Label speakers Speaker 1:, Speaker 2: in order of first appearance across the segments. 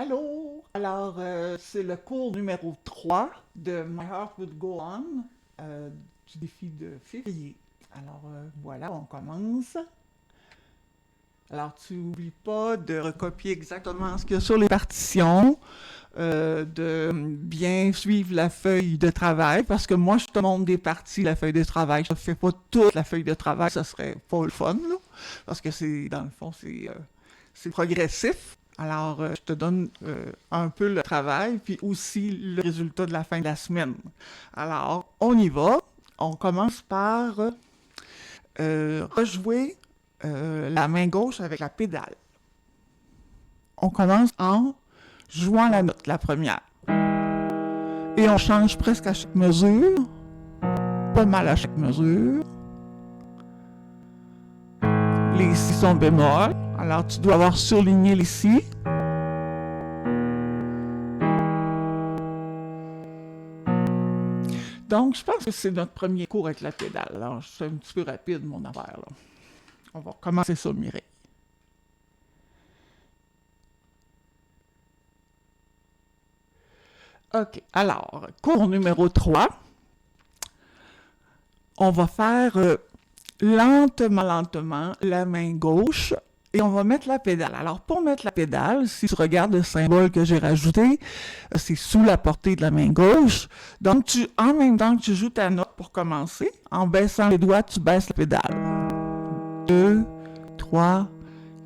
Speaker 1: Allô? Alors, c'est le cours numéro 3 de My Heart Would Go On du défi de février. Alors, voilà, on commence. Alors, tu n'oublies pas de recopier exactement ce qu'il y a sur les partitions, de bien suivre la feuille de travail, parce que moi, je te montre des parties de la feuille de travail. Je ne fais pas toute la feuille de travail, ça serait pas le fun, là, parce que dans le fond, c'est progressif. Alors, je te donne un peu le travail, puis aussi le résultat de la fin de la semaine. Alors, on y va. On commence par rejouer la main gauche avec la pédale. On commence en jouant la note, la première. Et on change presque à chaque mesure, pas mal à chaque mesure. Les si sont bémol, alors tu dois avoir surligné les si. Donc, je pense que c'est notre premier cours avec la pédale. Alors, c'est un petit peu rapide, mon affaire, là. On va commencer ça, Mireille. OK. Alors, cours numéro 3. On va faire lentement la main gauche et on va mettre la pédale. Alors, pour mettre la pédale, si tu regardes le symbole que j'ai rajouté, c'est sous la portée de la main gauche. Donc, en même temps que tu joues ta note pour commencer, en baissant les doigts, tu baisses la pédale. 2, 3,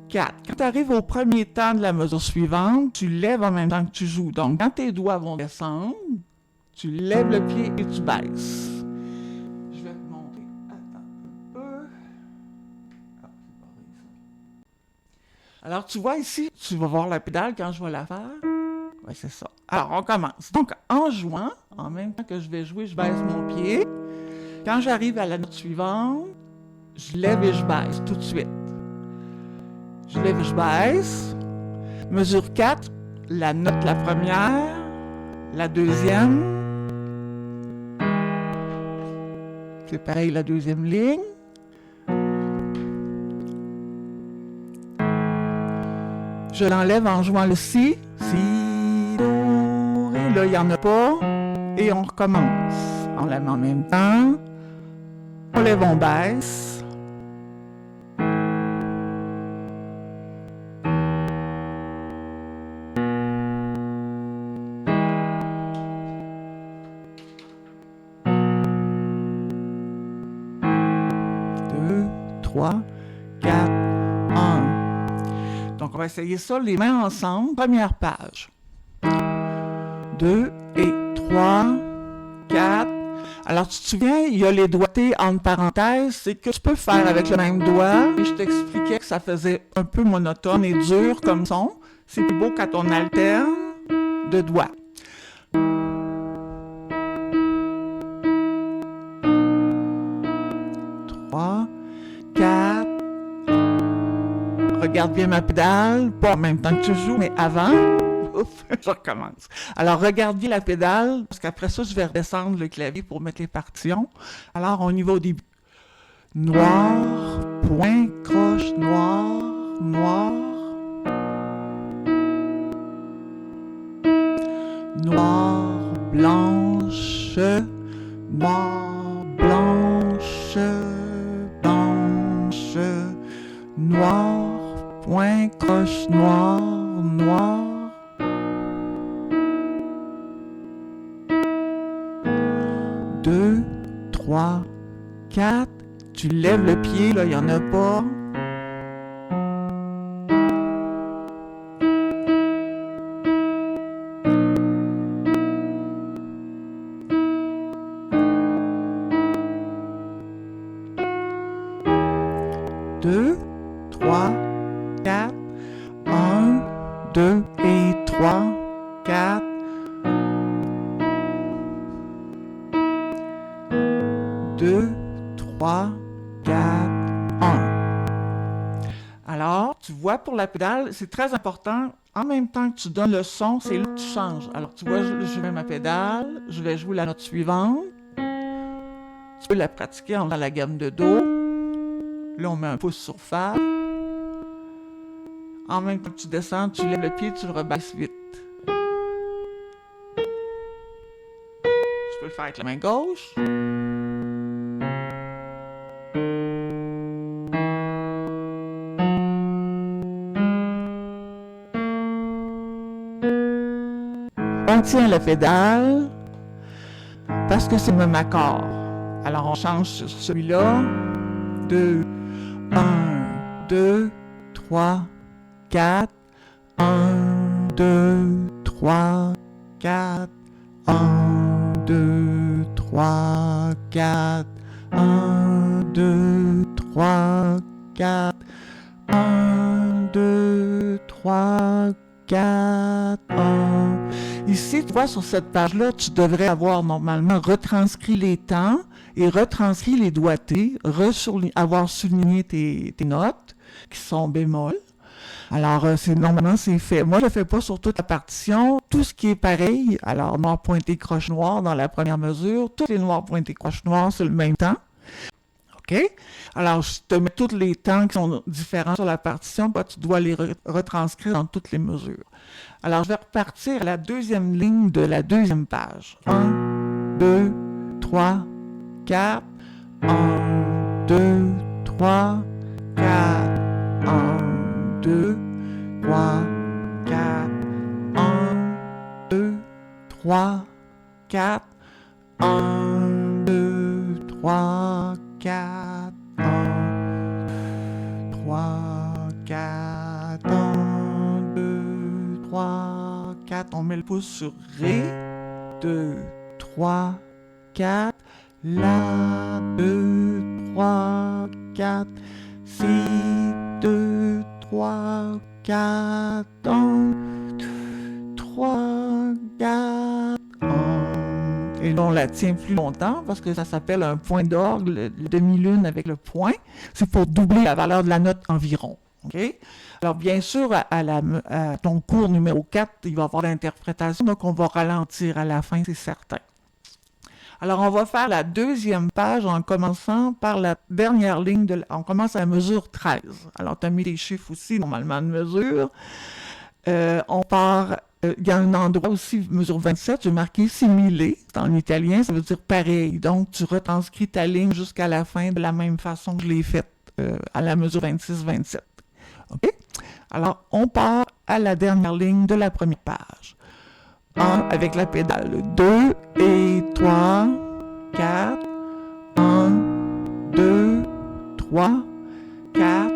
Speaker 1: 4. Quand tu arrives au premier temps de la mesure suivante, tu lèves en même temps que tu joues. Donc, quand tes doigts vont descendre, tu lèves le pied et tu baisses. Je vais te montrer. Attends un peu. Ah, c'est pas vrai, ça. Alors, tu vois ici, tu vas voir la pédale quand je vais la faire. Oui, c'est ça. Alors, on commence. Donc, en jouant, en même temps que je vais jouer, je baisse mon pied. Quand j'arrive à la note suivante, je lève et je baisse tout de suite. Je lève et je baisse. Mesure 4, la note la première, la deuxième. C'est pareil la deuxième ligne. Je l'enlève en jouant le si. Si, do, ré. Là, il n'y en a pas. Et on recommence. On lève en même temps. On lève, on baisse. Deux, trois, quatre, un. Donc, on va essayer ça, les mains ensemble. Première page. 2 et 3, 4. Alors, tu te souviens, il y a les doigtés entre parenthèses, c'est que tu peux faire avec le même doigt. Et je t'expliquais que ça faisait un peu monotone et dur comme son. C'est plus beau quand on alterne de doigts. Trois, 4. Regarde bien ma pédale, pas en même temps que tu joues, mais avant. Ouf, je recommence. Alors, regarde bien la pédale, parce qu'après ça, je vais redescendre le clavier pour mettre les partitions. Alors, on y va au début. Noir, point, croche, noir, noir. Noir, blanche, noir, blanche, blanche, noir, point, croche, noir, noir. 2, 3, 4. Tu lèves le pied, là, il n'y en a pas. Deux, 3, 4. 1, 2 et 3, 4. 2, 3, 4, 1. Alors, tu vois, pour la pédale, c'est très important. En même temps que tu donnes le son, c'est là que tu changes. Alors, tu vois, je mets ma pédale, je vais jouer la note suivante. Tu peux la pratiquer dans la gamme de Do. Là, on met un pouce sur Fa. En même temps que tu descends, tu lèves le pied, tu le rebaisses vite. Tu peux le faire avec la main gauche. On tient la pédale parce que c'est le même accord. Alors on change sur celui-là. 2, 1, 2, 3, 4. 1, 2, 3, 4. 1, 2, 3, 4. 1, 2, 3, 4. 1, 2, 3, 4, 1. Ici, tu vois, sur cette page-là, tu devrais avoir normalement retranscrit les temps et retranscrit les doigtés, avoir souligné tes notes qui sont bémol. Alors, normalement, c'est fait. Moi, je ne le fais pas sur toute la partition. Tout ce qui est pareil, alors noir pointé, croche noire dans la première mesure, tous les noirs pointés, croche noire, c'est le même temps. OK? Alors, je te mets tous les temps qui sont différents sur la partition, bah, tu dois les retranscrire dans toutes les mesures. Alors, je vais repartir à la deuxième ligne de la deuxième page. 1, 2, 3, 4. 1, 2, 3, 4. 1, 2, 3, 4. 1, 2, 3, 4. 1, 2, 3, 4. 1, 3, 4. 1, 2, 3, 4. On met le pouce sur Ré. 2, 3, 4. La, 2, 3, 4. Si, 2, 3, 4. 1, 2, 3, 4. 1. Et là, on la tient plus longtemps parce que ça s'appelle un point d'orgue, le demi-lune avec le point. C'est pour doubler la valeur de la note environ. Okay? Alors, bien sûr, à ton cours numéro 4, il va y avoir l'interprétation, donc on va ralentir à la fin, c'est certain. Alors, on va faire la deuxième page en commençant par la dernière ligne. On commence à la mesure 13. Alors, tu as mis les chiffres aussi, normalement, de mesure. On part... Il y a un endroit aussi, mesure 27, j'ai marqué similé. En italien, ça veut dire pareil. Donc, tu retranscris ta ligne jusqu'à la fin de la même façon que je l'ai faite à la mesure 26-27. OK? Alors, on part à la dernière ligne de la première page. 1 avec la pédale. 2 et 3, 4. 1, 2, 3, 4.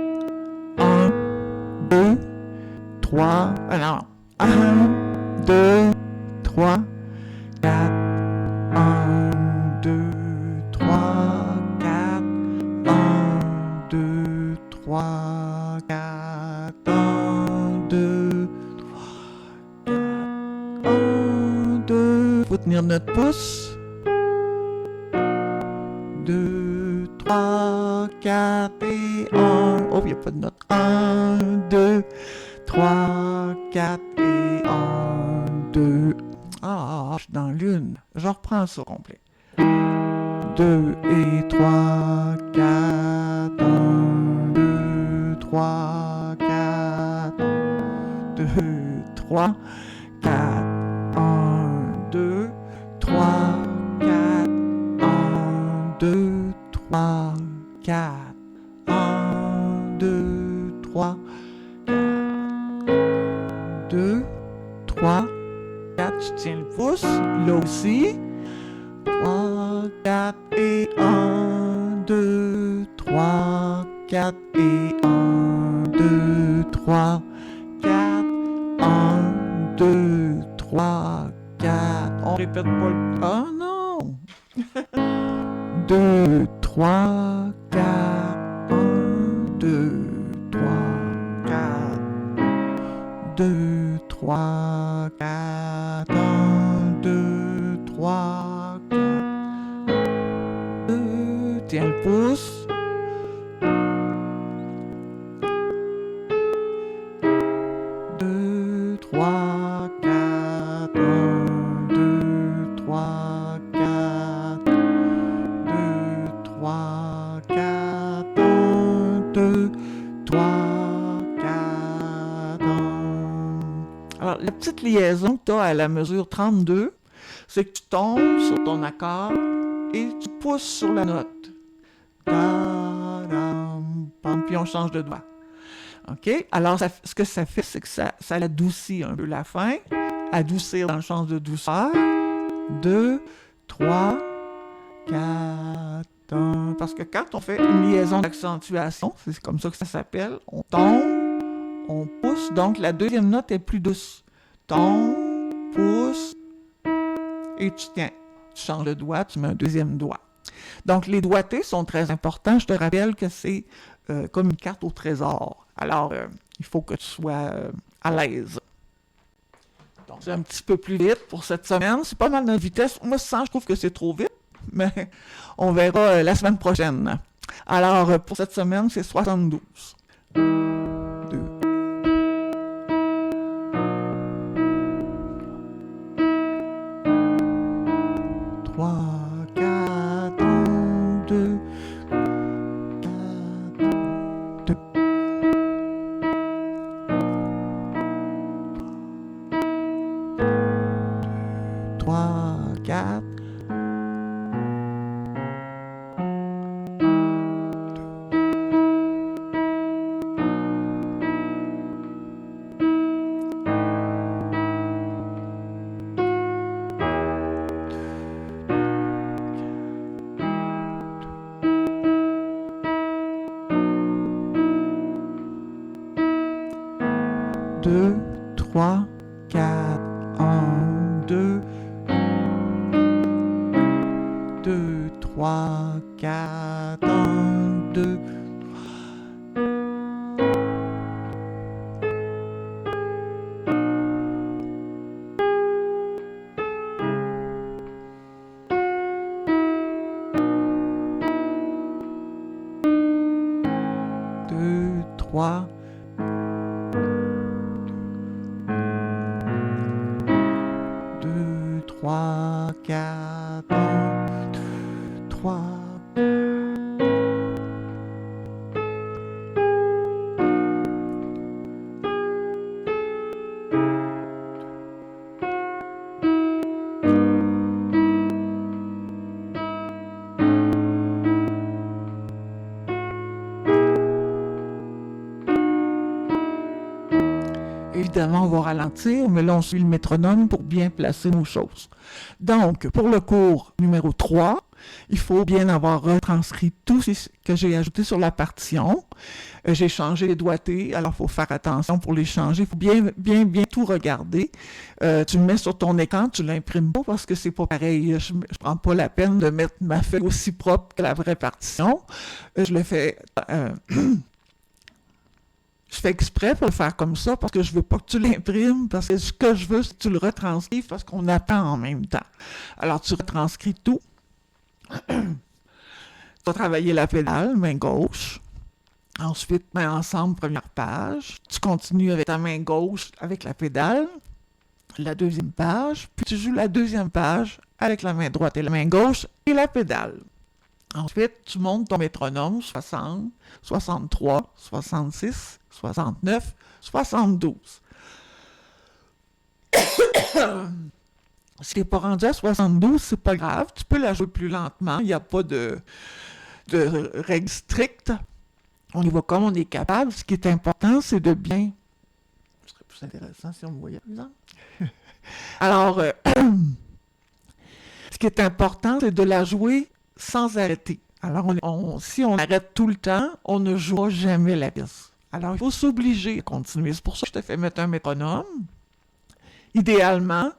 Speaker 1: 1, 2, 3. Alors, 1, 2, 3, 4. 1, 2, 3, 4. 1, 2, 3, 4. 1, 2, 1, 2. Faut tenir notre pouce. 2, 3, 4 et 1. Oh, il n'y a pas de note. 1, 2, 3, 4 et 1, 2. Ah, je suis dans l'une. Je reprends ça au complet. 2 et 3, 4. 1, 2, 3, 4. 2, 3, 4. 1, 2, 3, 4. 1, 2, 3, 4. 1, 2, 3, 2, 3, 4, tu tiens le pouce, là aussi. 3, 4 et 1, 2, 3, 4 et 1, 2, 3, 4, 1, 2, 3, 4. On répète pas le... Oh non! 2, 3, 4, 1, 2, 3, 4. 2, 3, 4, 1, 2, 3, 4. 2, tiens le pouce. 2, 3, 4, 1, 2, 3, 4. 2, 3, 4, 1, 2, 3, 4. la petite liaison que tu as à la mesure 32, c'est que tu tombes sur ton accord et tu pousses sur la note. Puis on change de doigt. OK? Alors, ce que ça fait, c'est que ça adoucit un peu la fin. Adoucir dans le sens de douceur. 2, 3, 4, 1. Parce que quand on fait une liaison d'accentuation, c'est comme ça que ça s'appelle, on tombe, on pousse, donc la deuxième note est plus douce. Tombe, pousse, et tu tiens. Tu changes de doigt, tu mets un deuxième doigt. Donc, les doigtés sont très importants. Je te rappelle que c'est comme une carte au trésor. Alors, il faut que tu sois à l'aise. Donc, c'est un petit peu plus vite pour cette semaine. C'est pas mal de vitesse. Moi, je trouve que c'est trop vite, mais on verra la semaine prochaine. Alors, pour cette semaine, c'est 72. 2. 3, 4, 1, 2, 4, 2. 3, 4. 2, 3, 4, 1, 2, 2, 3, 4, 1, 2, 2, 3, 2, 3, 4, 1, 2, 3. Évidemment, on va ralentir, mais là, on suit le métronome pour bien placer nos choses. Donc, pour le cours numéro 3, il faut bien avoir retranscrit tout ce que j'ai ajouté sur la partition. J'ai changé les doigtés, alors il faut faire attention pour les changer. Il faut bien tout regarder. Tu le mets sur ton écran, tu l'imprimes pas parce que c'est pas pareil. Je prends pas la peine de mettre ma feuille aussi propre que la vraie partition. Je le fais... Je fais exprès pour le faire comme ça parce que je veux pas que tu l'imprimes, parce que ce que je veux, c'est que tu le retranscrives parce qu'on attend en même temps. Alors, tu retranscris tout. Tu vas travailler la pédale, main gauche. Ensuite, main ensemble, première page. Tu continues avec ta main gauche avec la pédale, la deuxième page. Puis tu joues la deuxième page avec la main droite et la main gauche et la pédale. Ensuite, tu montes ton métronome, 60, 63, 66, 69, 72. Si tu n'es pas rendu à 72, c'est pas grave, tu peux la jouer plus lentement, il n'y a pas de règles strictes. On y va comme on est capable. Ce qui est important, c'est de bien... Ce serait plus intéressant si on me voyait, par exemple. Alors, ce qui est important, c'est de la jouer sans arrêter. Alors, si on arrête tout le temps, on ne jouera jamais la pièce. Alors, il faut s'obliger à continuer. C'est pour ça que je te fais mettre un métronome. Idéalement,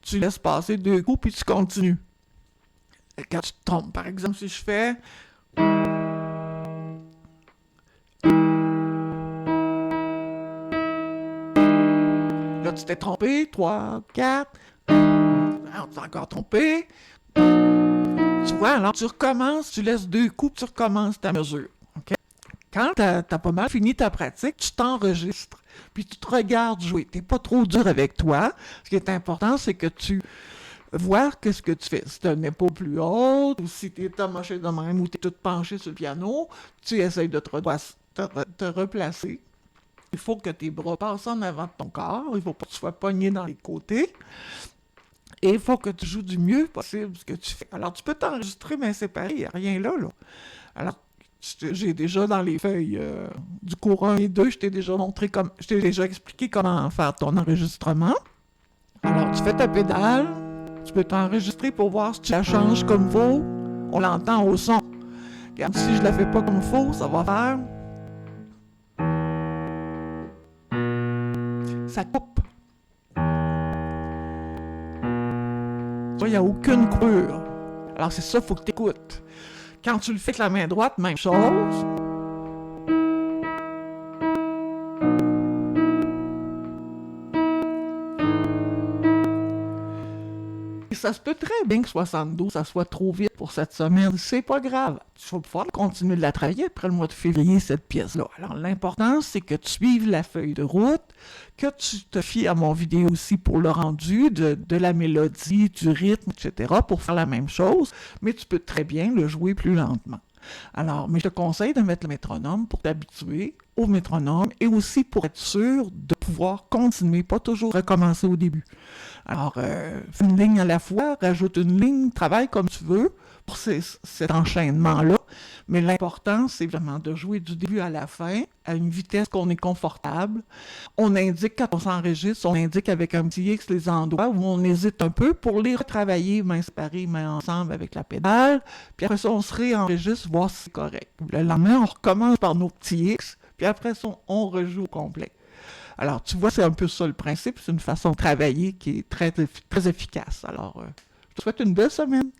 Speaker 1: tu laisses passer 2 coups, puis tu continues. Quand tu tombes, par exemple, si je fais... Là, tu t'es trompé, 3, 4... On t'est encore trompé... Tu vois, alors tu recommences, tu laisses 2 coups, tu recommences ta mesure. Okay? Quand t'as pas mal fini ta pratique, tu t'enregistres, puis tu te regardes jouer. T'es pas trop dur avec toi. Ce qui est important, c'est que tu vois qu'est-ce que tu fais. Si t'as une épaule plus haute, ou si t'es amoché de même, ou t'es tout penché sur le piano, tu essayes de te replacer. Il faut que tes bras passent en avant de ton corps. Il ne faut pas que tu sois pogné dans les côtés. Et il faut que tu joues du mieux possible ce que tu fais. Alors, tu peux t'enregistrer, mais séparé, il n'y a rien là. Alors, j'ai déjà dans les feuilles du cours 1 et 2, je t'ai déjà expliqué comment faire ton enregistrement. Alors, tu fais ta pédale, tu peux t'enregistrer pour voir si tu la changes comme il faut. On l'entend au son. Regarde, si je la fais pas comme il faut, ça va faire... Ça coupe. Il n'y a aucune coupure. Alors, c'est ça, il faut que tu écoutes. Quand tu le fais avec la main droite, même chose. Et ça se peut très bien que 72, ça soit trop vite pour cette semaine. C'est pas grave. Tu vas pouvoir continuer de la travailler après le mois de février, cette pièce-là. Alors, l'important, c'est que tu suives la feuille de route, que tu te fies à mon vidéo aussi pour le rendu de la mélodie, du rythme, etc., pour faire la même chose, mais tu peux très bien le jouer plus lentement. Alors, mais je te conseille de mettre le métronome pour t'habituer au métronome et aussi pour être sûr de pouvoir continuer, pas toujours recommencer au début. Alors, fais une ligne à la fois, rajoute une ligne, travaille comme tu veux pour cet enchaînement-là, mais l'important, c'est vraiment de jouer du début à la fin, à une vitesse qu'on est confortable. On indique quand on s'enregistre, on indique avec un petit X les endroits où on hésite un peu pour les retravailler, main séparée, main ensemble avec la pédale, puis après ça, on se réenregistre, voir si c'est correct. Le lendemain, on recommence par nos petits X, puis après ça, on rejoue au complet. Alors, tu vois, c'est un peu ça le principe, c'est une façon de travailler qui est très, très efficace. Alors, je te souhaite une belle semaine.